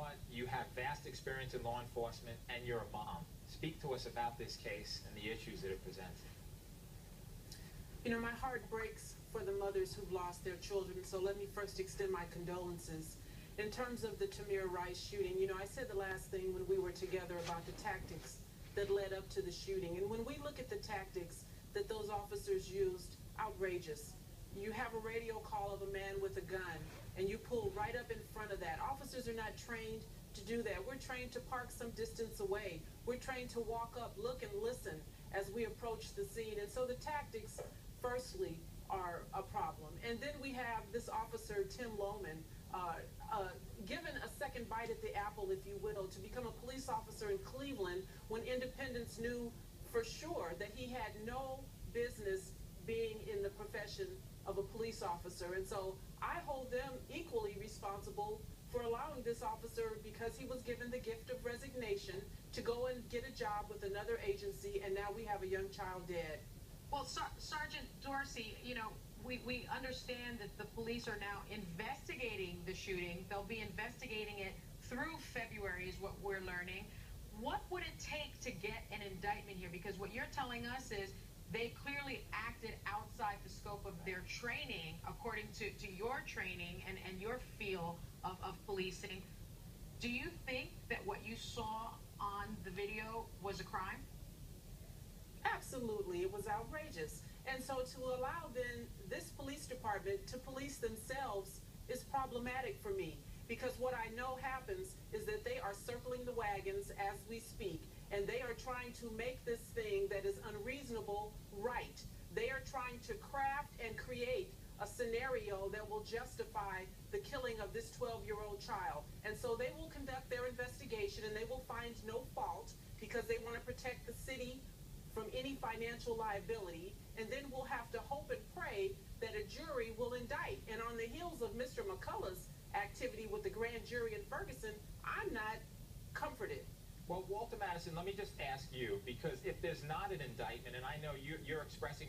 what? You have vast experience in law enforcement, and you're a mom. Speak to us about this case and the issues that it presents. You know, my heart breaks for the mothers who've lost their children, so let me first extend my condolences. In terms of the Tamir shooting, you know, I said the last thing when we were together about the tactics that led up to the shooting. And when we look at the tactics that those officers used, outrageous. You have a radio call of a man with a gun, and you pull right up in front of that. Officers are not trained to do that. We're trained to park some distance away. We're trained to walk up, look, and listen as we approach the scene. And so the tactics, firstly, are a problem. And then we have this officer, Tim Lohman, given a second bite at the apple, if you will, to become a police officer in Cleveland when independents knew for sure that he had no business being in the profession of a police officer. And so I hold them equally responsible for allowing this officer, because he was given the gift of resignation, to go and get a job with another agency, and now we have a young child dead. Well, Sergeant Dorsey, you know, we understand that the police are now investigating the shooting. They'll be investigating it through February is what we're learning. What would it take to get an indictment here? Because what you're telling us is they clearly acted outside the scope of their training, according to your training and your feel of policing. Do you think that what you saw on the video was a crime? Absolutely. It was outrageous. And so to allow then this police department to police themselves is problematic for me, because what I know happens is that they are circling the wagons as we speak, and they are trying to make this thing that is unreasonable right. They are trying to craft and create a scenario that will justify the killing of this 12-year-old child. And so they will conduct their investigation, and they will find no fault because they want to protect the city from any financial liability, and then we'll have to hope and pray that a jury will indict. And on the heels of Mr. McCullough's activity with the grand jury in Ferguson, I'm not comforted. Well, Walter Madison, let me just ask you, because if there's not an indictment, and I know you're expressing